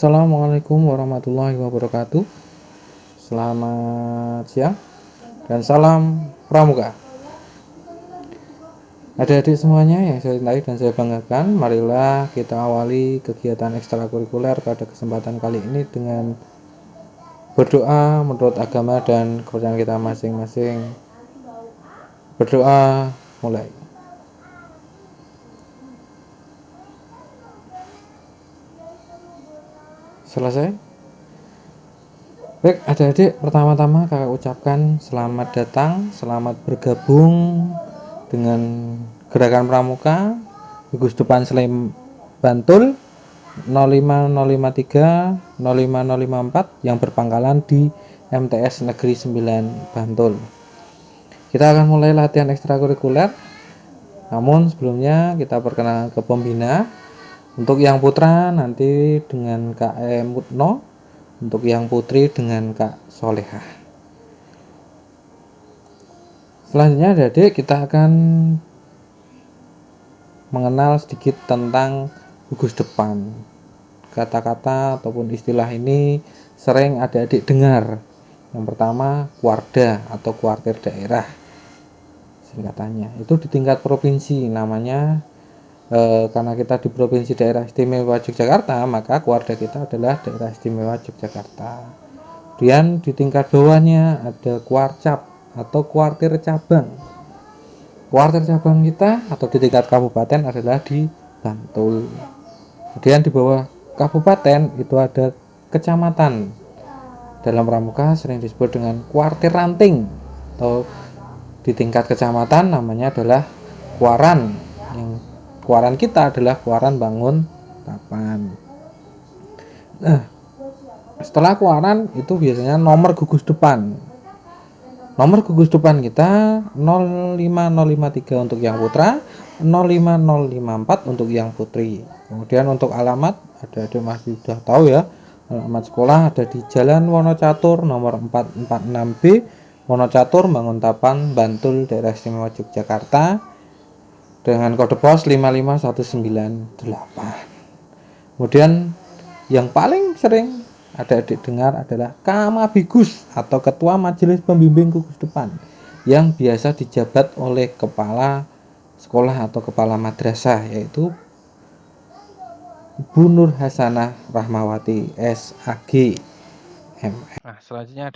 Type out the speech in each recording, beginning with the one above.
Assalamualaikum warahmatullahi wabarakatuh. Selamat siang dan salam pramuka. Adik-adik semuanya yang saya cintai dan saya banggakan, marilah kita awali kegiatan ekstrakurikuler pada kesempatan kali ini dengan berdoa menurut agama dan kepercayaan kita masing-masing. Berdoa mulai. Selesai? Baik, adik-adik, pertama-tama kakak ucapkan selamat datang, selamat bergabung dengan gerakan pramuka gugus depan Sleman Bantul 05053 05054 yang berpangkalan di MTS Negeri 9 Bantul. Kita akan mulai latihan ekstrakurikuler, namun sebelumnya kita perkenalkan ke pembina. Untuk yang putra nanti dengan Kak Mutno, untuk yang putri dengan Kak Solehah. Selanjutnya adik-adik kita akan mengenal sedikit tentang gugus depan. Kata-kata ataupun istilah ini sering adik-adik dengar. Yang pertama, Kuarda atau kuartir daerah singkatannya. Itu di tingkat provinsi namanya. Karena kita di Provinsi Daerah Istimewa Yogyakarta, maka Kuarda kita adalah Daerah Istimewa Yogyakarta. Kemudian di tingkat bawahnya ada Kuarcap atau kuartir cabang. Kuartir cabang kita atau di tingkat kabupaten adalah di Bantul. Kemudian di bawah kabupaten itu ada kecamatan. Dalam pramuka sering disebut dengan kuartir ranting, atau di tingkat kecamatan namanya adalah kuaran. Yang kuaran kita adalah kuaran bangun tapan. Nah, setelah kuaran itu biasanya nomor gugus depan. Nomor gugus depan kita 05053 untuk yang putra, 05054 untuk yang putri. Kemudian untuk alamat, ada masih sudah tahu ya. Alamat sekolah ada di Jalan Wonocatur nomor 446B, Wonocatur Banguntapan, Bantul, Daerah Istimewa Yogyakarta dengan kode pos 55198. Kemudian yang paling sering adik-adik dengar adalah Kamabigus atau Ketua Majelis Pembimbing Gugus Depan yang biasa dijabat oleh kepala sekolah atau kepala madrasah, yaitu Bu Nur Hasanah Rahmawati SAG MS. Nah, selanjutnya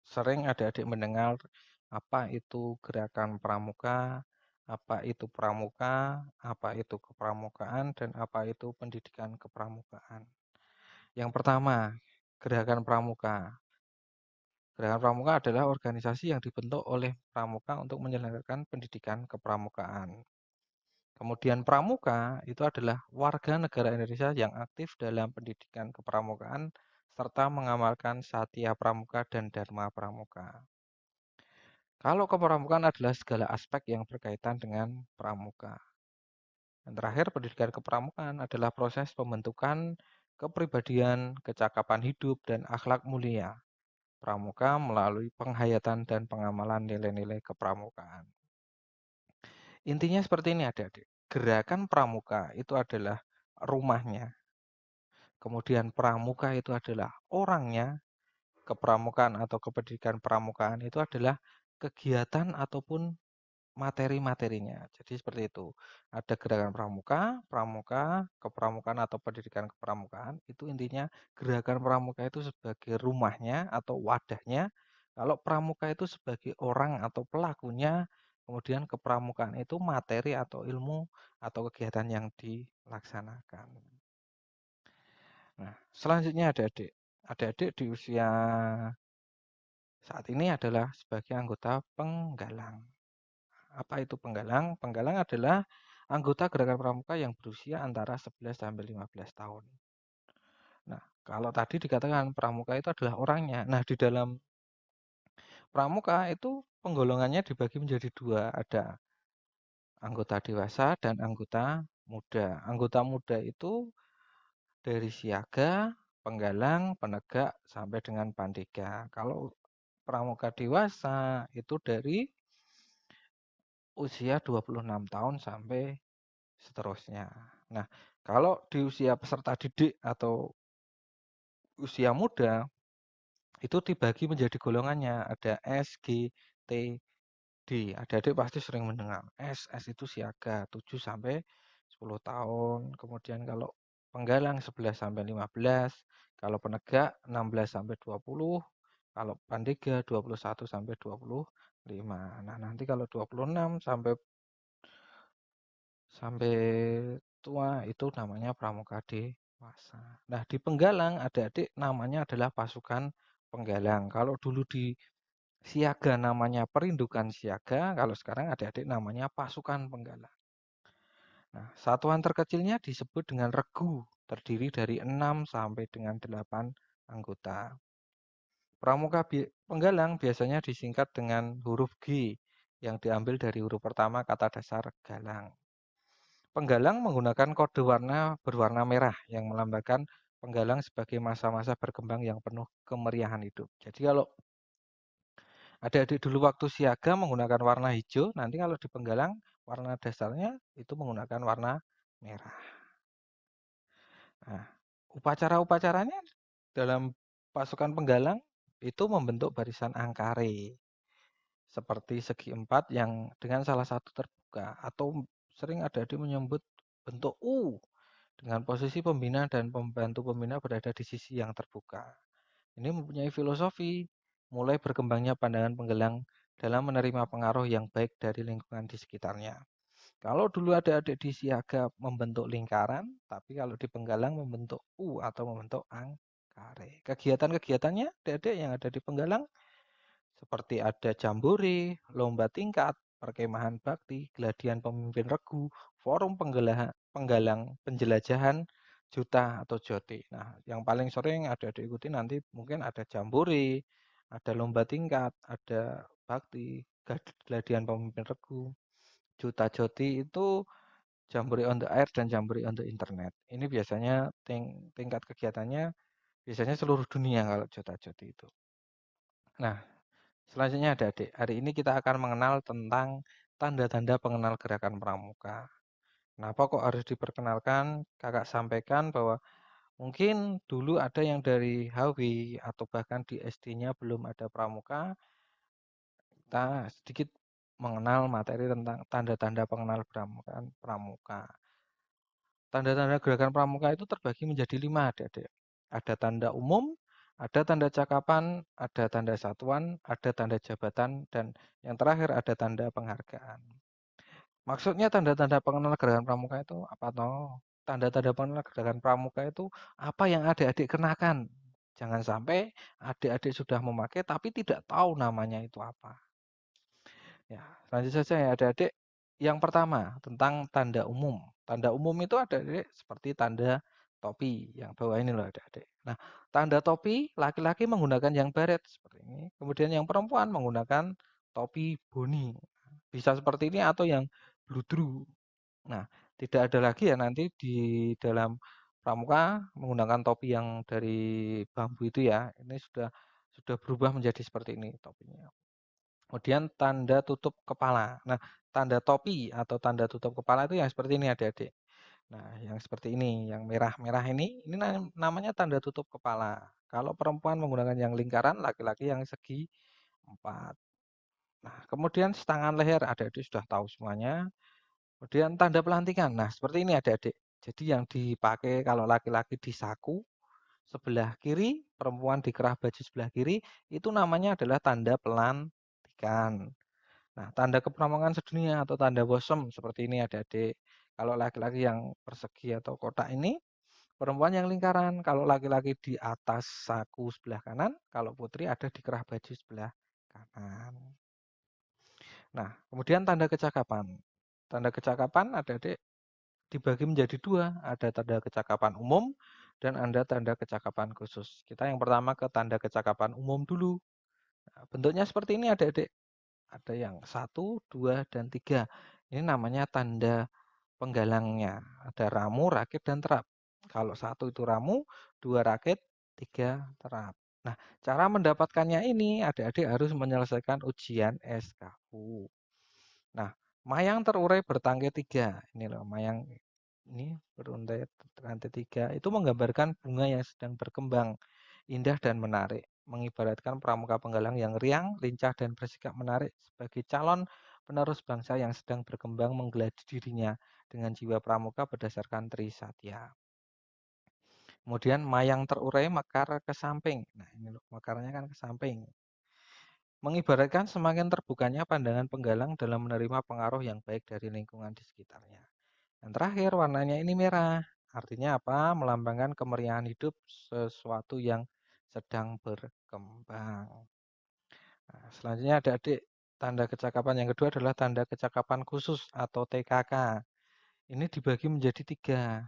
sering adik-adik mendengar apa itu gerakan pramuka, apa itu pramuka, apa itu kepramukaan, dan apa itu pendidikan kepramukaan. Yang pertama, gerakan pramuka. Gerakan pramuka adalah organisasi yang dibentuk oleh pramuka untuk menyelenggarakan pendidikan kepramukaan. Kemudian pramuka itu adalah warga negara Indonesia yang aktif dalam pendidikan kepramukaan serta mengamalkan Satya Pramuka dan Dharma Pramuka. Kalau kepramukaan adalah segala aspek yang berkaitan dengan pramuka. Dan terakhir, pendidikan kepramukaan adalah proses pembentukan kepribadian, kecakapan hidup, dan akhlak mulia pramuka melalui penghayatan dan pengamalan nilai-nilai kepramukaan. Intinya seperti ini adik-adik. Gerakan pramuka itu adalah rumahnya. Kemudian pramuka itu adalah orangnya. Kepramukaan atau kependidikan pramukaan itu adalah kegiatan ataupun materi-materinya. Jadi seperti itu. Ada gerakan pramuka, kepramukaan atau pendidikan kepramukaan. Itu intinya gerakan pramuka itu sebagai rumahnya atau wadahnya. Kalau pramuka itu sebagai orang atau pelakunya. Kemudian kepramukaan itu materi atau ilmu atau kegiatan yang dilaksanakan. Nah, selanjutnya adik-adik. Adik-adik di usia saat ini adalah sebagai anggota penggalang. Apa itu penggalang? Penggalang adalah anggota gerakan pramuka yang berusia antara 11 sampai 15 tahun. Nah, kalau tadi dikatakan pramuka itu adalah orangnya. Nah, di dalam pramuka itu penggolongannya dibagi menjadi dua. Ada anggota dewasa dan anggota muda. Anggota muda itu dari siaga, penggalang, penegak, sampai dengan pandega. Kalau pramuka dewasa itu dari usia 26 tahun sampai seterusnya. Nah, kalau di usia peserta didik atau usia muda itu dibagi menjadi golongannya, ada S, G, T, D. Adik-adik pasti sering mendengar. S itu siaga 7 sampai 10 tahun. Kemudian kalau penggalang 11 sampai 15, kalau penegak 16 sampai 20, kalau pandega 21 sampai 25. Nah, nanti kalau 26 sampai sampai tua itu namanya pramuka dewasa. Nah, di penggalang adik-adik namanya adalah pasukan penggalang. Kalau dulu di siaga namanya perindukan siaga, kalau sekarang adik-adik namanya pasukan penggalang. Nah, satuan terkecilnya disebut dengan regu, terdiri dari 6 sampai dengan 8 anggota. Pramuka penggalang biasanya disingkat dengan huruf G yang diambil dari huruf pertama kata dasar galang. Penggalang menggunakan kode warna berwarna merah yang melambangkan penggalang sebagai masa-masa berkembang yang penuh kemeriahan hidup. Jadi kalau adik-adik dulu waktu siaga menggunakan warna hijau, nanti kalau di penggalang warna dasarnya itu menggunakan warna merah. Nah, upacara-upacaranya dalam pasukan penggalang itu membentuk barisan angkare seperti segi empat yang dengan salah satu terbuka, atau sering adik-adik menyebut bentuk U dengan posisi pembina dan pembantu pembina berada di sisi yang terbuka. Ini mempunyai filosofi mulai berkembangnya pandangan penggalang dalam menerima pengaruh yang baik dari lingkungan di sekitarnya. Kalau dulu adik-adik di siaga membentuk lingkaran, tapi kalau di penggalang membentuk U atau membentuk angkare. Kegiatan-kegiatannya adik-adik yang ada di penggalang seperti ada jambore, lomba tingkat, perkemahan bakti, geladian pemimpin regu, forum penggalang penjelajahan, juta atau jote. Nah, yang paling sering ada diikuti nanti mungkin ada jambore, ada lomba tingkat, ada bakti, geladian pemimpin regu, juta joti itu jambore on the air dan jambore on the internet. Ini biasanya tingkat kegiatannya biasanya seluruh dunia kalau juta joti itu. Nah, selanjutnya adik-adik, hari ini kita akan mengenal tentang tanda-tanda pengenal gerakan pramuka. Kenapa kok harus diperkenalkan? Kakak sampaikan bahwa mungkin dulu ada yang dari HW atau bahkan di SD-nya belum ada pramuka. Kita sedikit mengenal materi tentang tanda-tanda pengenal pramuka. Tanda-tanda gerakan pramuka itu terbagi menjadi 5 adik-adik. Ada tanda umum, ada tanda cakapan, ada tanda satuan, ada tanda jabatan, dan yang terakhir ada tanda penghargaan. Maksudnya tanda-tanda pengenal gerakan pramuka itu apa toh? Tanda-tanda pengenal gerakan pramuka itu apa yang adik-adik kenakan. Jangan sampai adik-adik sudah memakai tapi tidak tahu namanya itu apa. Ya, lanjut saja ya adik-adik. Yang pertama tentang tanda umum. Tanda umum itu adik-adik seperti tanda topi yang bawah ini loh adik-adik. Nah, tanda topi laki-laki menggunakan yang baret seperti ini. Kemudian yang perempuan menggunakan topi boni. Bisa seperti ini atau yang bludru. Nah, tidak ada lagi ya nanti di dalam pramuka menggunakan topi yang dari bambu itu ya. Ini sudah berubah menjadi seperti ini topinya. Kemudian tanda tutup kepala. Nah, tanda topi atau tanda tutup kepala itu yang seperti ini adik-adik. Nah, yang seperti ini, yang merah-merah ini namanya tanda tutup kepala. Kalau perempuan menggunakan yang lingkaran, laki-laki yang segi 4. Nah, kemudian setangan leher adik-adik sudah tahu semuanya. Kemudian tanda pelantikan. Nah, seperti ini adik-adik. Jadi yang dipakai kalau laki-laki di saku sebelah kiri, perempuan di kerah baju sebelah kiri, itu namanya adalah tanda pelantikan. Nah, tanda kepramukaan sedunia atau tanda bosem seperti ini adik-adik. Kalau laki-laki yang persegi atau kotak ini, perempuan yang lingkaran. Kalau laki-laki di atas saku sebelah kanan, kalau putri ada di kerah baju sebelah kanan. Nah, kemudian tanda kecakapan. Tanda kecakapan adik-adik dibagi menjadi 2. Ada tanda kecakapan umum dan ada tanda kecakapan khusus. Kita yang pertama ke tanda kecakapan umum dulu. Nah, bentuknya seperti ini adik-adik. Ada yang 1, 2, dan 3. Ini namanya tanda penggalangnya. Ada ramu, rakit, dan terap. Kalau 1 itu ramu, 2 rakit, 3 terap. Nah, cara mendapatkannya ini adik-adik harus menyelesaikan ujian SKU. Nah, mayang terurai bertangkai 3. Ini loh, mayang ini bertangkai 3. Itu menggambarkan bunga yang sedang berkembang. indah dan menarik, mengibaratkan pramuka penggalang yang riang, lincah, dan bersikap menarik sebagai calon penerus bangsa yang sedang berkembang menggeladi dirinya dengan jiwa pramuka berdasarkan Trisatya. Kemudian mayang terurai mekar ke samping. Nah, ini loh, mekarnya kan ke samping. Mengibaratkan semakin terbukanya pandangan penggalang dalam menerima pengaruh yang baik dari lingkungan di sekitarnya. Yang terakhir, warnanya ini merah. Artinya apa? Melambangkan kemeriahan hidup sesuatu yang sedang berkembang. Nah, selanjutnya adik-adik, tanda kecakapan yang kedua adalah tanda kecakapan khusus atau TKK. Ini dibagi menjadi 3.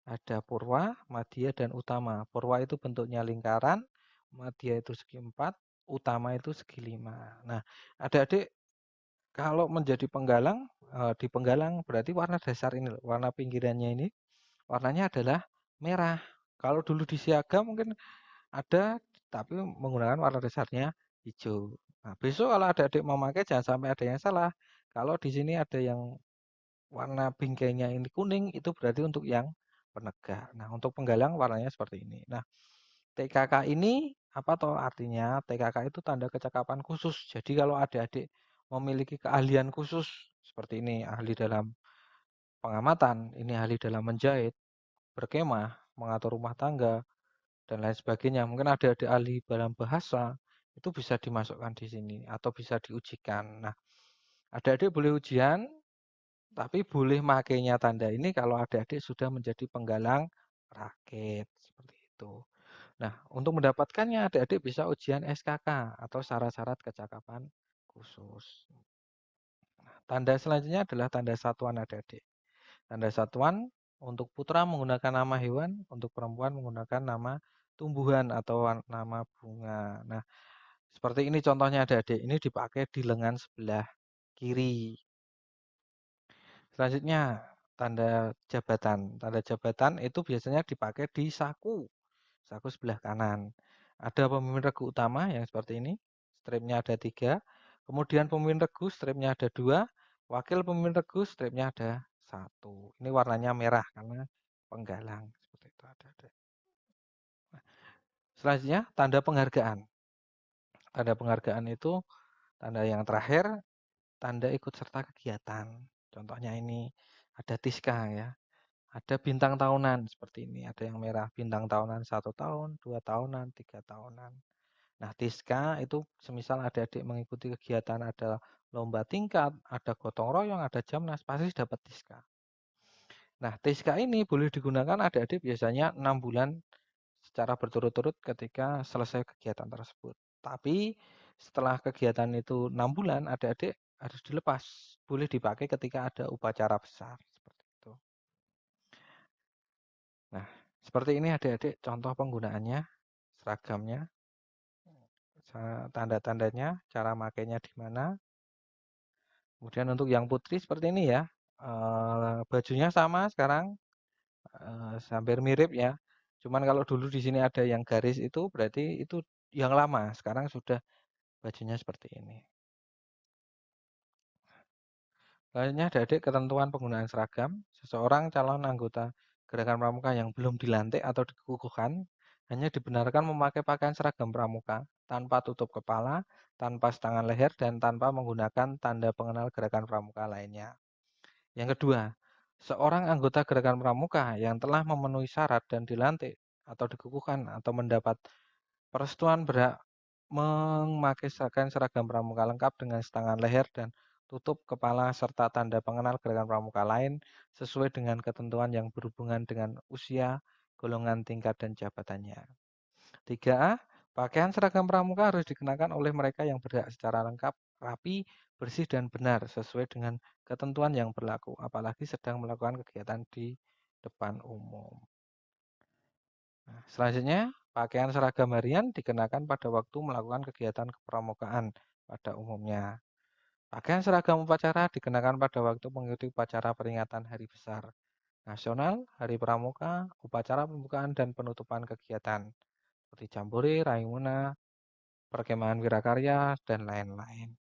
Ada purwa, madya, dan utama. Purwa itu bentuknya lingkaran, madya itu segi 4, utama itu segi 5. Nah, adik-adik kalau menjadi penggalang, di penggalang berarti warna dasar ini loh, warna pinggirannya ini warnanya adalah merah. Kalau dulu di siaga mungkin ada, tapi menggunakan warna dasarnya hijau. Nah, besok kalau adik-adik mau pakai jangan sampai ada yang salah. Kalau di sini ada yang warna bingkainya ini kuning, itu berarti untuk yang penegak. Nah, untuk penggalang warnanya seperti ini. Nah, TKK ini apa toh artinya? TKK itu tanda kecakapan khusus. Jadi kalau adik-adik memiliki keahlian khusus seperti ini, ahli dalam pengamatan, ini ahli dalam menjahit, berkemah, mengatur rumah tangga, dan lain sebagainya. Mungkin adik-adik ahli dalam bahasa, itu bisa dimasukkan di sini atau bisa diujikan. Nah, adik-adik boleh ujian, tapi boleh makainya tanda ini kalau adik-adik sudah menjadi penggalang rakit, seperti itu. Nah, untuk mendapatkannya adik-adik bisa ujian SKK atau syarat-syarat kecakapan khusus. Nah, tanda selanjutnya adalah tanda satuan adik-adik. Tanda satuan untuk putra menggunakan nama hewan, untuk perempuan menggunakan nama tumbuhan atau nama bunga. Nah, seperti ini contohnya adik-adik. Ini dipakai di lengan sebelah kiri. Selanjutnya, tanda jabatan. Tanda jabatan itu biasanya dipakai di saku. Saku sebelah kanan. Ada pemimpin regu utama yang seperti ini. Stripnya ada 3. Kemudian pemimpin regu stripnya ada 2. Wakil pemimpin regu stripnya ada 1. Ini warnanya merah karena penggalang. Seperti itu ada. Selanjutnya, tanda penghargaan. Tanda penghargaan itu tanda yang terakhir, tanda ikut serta kegiatan. Contohnya ini ada Tiska ya. Ada bintang tahunan seperti ini. Ada yang merah bintang tahunan 1 tahun, 2 tahunan, 3 tahunan. Nah, Tiska itu semisal adik-adik mengikuti kegiatan ada lomba tingkat, ada gotong royong, ada jamnas, pasti dapat Tiska. Nah, Tiska ini boleh digunakan adik-adik biasanya 6 bulan secara berturut-turut ketika selesai kegiatan tersebut. Tapi setelah kegiatan itu 6 bulan, adik-adik harus dilepas. Boleh dipakai ketika ada upacara besar. Seperti itu. Nah, seperti ini adik-adik contoh penggunaannya, seragamnya, tanda-tandanya, cara makainya di mana. Kemudian untuk yang putri seperti ini ya, bajunya sama sekarang, hampir mirip ya. Cuman kalau dulu di sini ada yang garis itu berarti itu yang lama, sekarang sudah bajunya seperti ini. Selanjutnya adik-adik ketentuan penggunaan seragam. Seseorang calon anggota gerakan pramuka yang belum dilantik atau dikukuhkan hanya dibenarkan memakai pakaian seragam pramuka tanpa tutup kepala, tanpa setangan leher, dan tanpa menggunakan tanda pengenal gerakan pramuka lainnya. Yang kedua, seorang anggota gerakan pramuka yang telah memenuhi syarat dan dilantik atau dikukuhkan atau mendapat persetujuan berhak memakai seragam pramuka lengkap dengan setangan leher dan tutup kepala serta tanda pengenal gerakan pramuka lain sesuai dengan ketentuan yang berhubungan dengan usia, golongan tingkat, dan jabatannya. 3A, pakaian seragam pramuka harus dikenakan oleh mereka yang berhak secara lengkap, rapi, bersih, dan benar sesuai dengan ketentuan yang berlaku, apalagi sedang melakukan kegiatan di depan umum. Nah, selanjutnya, pakaian seragam harian dikenakan pada waktu melakukan kegiatan kepramukaan pada umumnya. Pakaian seragam upacara dikenakan pada waktu mengikuti upacara peringatan hari besar nasional, hari pramuka, upacara pembukaan dan penutupan kegiatan seperti jambore, raimuna, perkemahan wirakarya, dan lain-lain.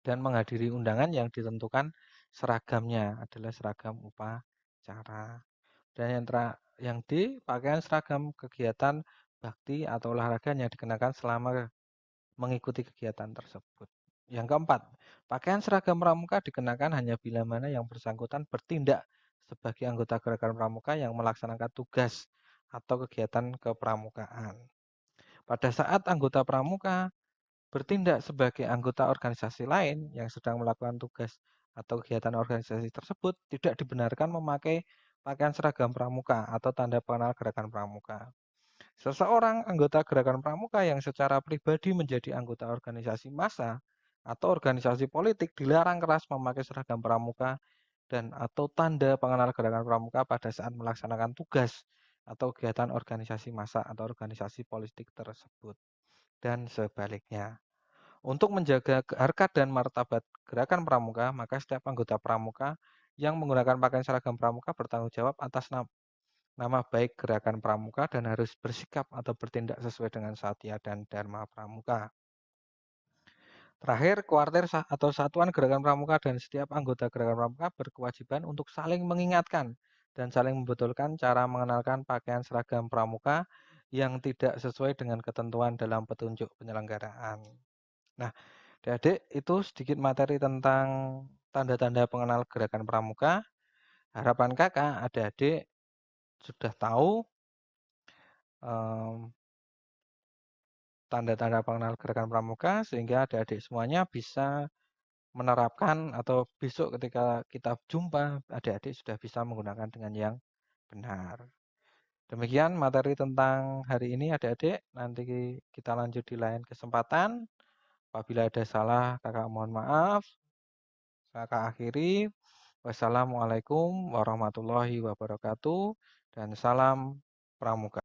Dan menghadiri undangan yang ditentukan seragamnya adalah seragam upacara. Dan yang D, pakaian seragam kegiatan bakti atau olahraga yang dikenakan selama mengikuti kegiatan tersebut. Yang keempat, pakaian seragam pramuka dikenakan hanya bila mana yang bersangkutan bertindak sebagai anggota gerakan pramuka yang melaksanakan tugas atau kegiatan kepramukaan. Pada saat anggota pramuka bertindak sebagai anggota organisasi lain yang sedang melakukan tugas atau kegiatan organisasi tersebut, tidak dibenarkan memakai pakaian seragam pramuka atau tanda pengenal gerakan pramuka. Seseorang anggota gerakan pramuka yang secara pribadi menjadi anggota organisasi massa atau organisasi politik dilarang keras memakai seragam pramuka dan atau tanda pengenal gerakan pramuka pada saat melaksanakan tugas atau kegiatan organisasi massa atau organisasi politik tersebut dan sebaliknya. Untuk menjaga harkat dan martabat gerakan pramuka, maka setiap anggota pramuka yang menggunakan pakaian seragam pramuka bertanggung jawab atas nama baik gerakan pramuka dan harus bersikap atau bertindak sesuai dengan satya dan dharma pramuka. Terakhir, kuartir atau satuan gerakan pramuka dan setiap anggota gerakan pramuka berkewajiban untuk saling mengingatkan dan saling membetulkan cara mengenalkan pakaian seragam pramuka yang tidak sesuai dengan ketentuan dalam petunjuk penyelenggaraan. Nah, adik-adik, itu sedikit materi tentang tanda-tanda pengenal gerakan pramuka. Harapan kakak, adik-adik sudah tahu tanda-tanda pengenal gerakan pramuka sehingga adik-adik semuanya bisa menerapkan atau besok ketika kita jumpa, adik-adik sudah bisa menggunakan dengan yang benar. Demikian materi tentang hari ini adik-adik. Nanti kita lanjut di lain kesempatan. Apabila ada salah, kakak mohon maaf. Kakak akhiri. Wassalamualaikum warahmatullahi wabarakatuh dan salam pramuka.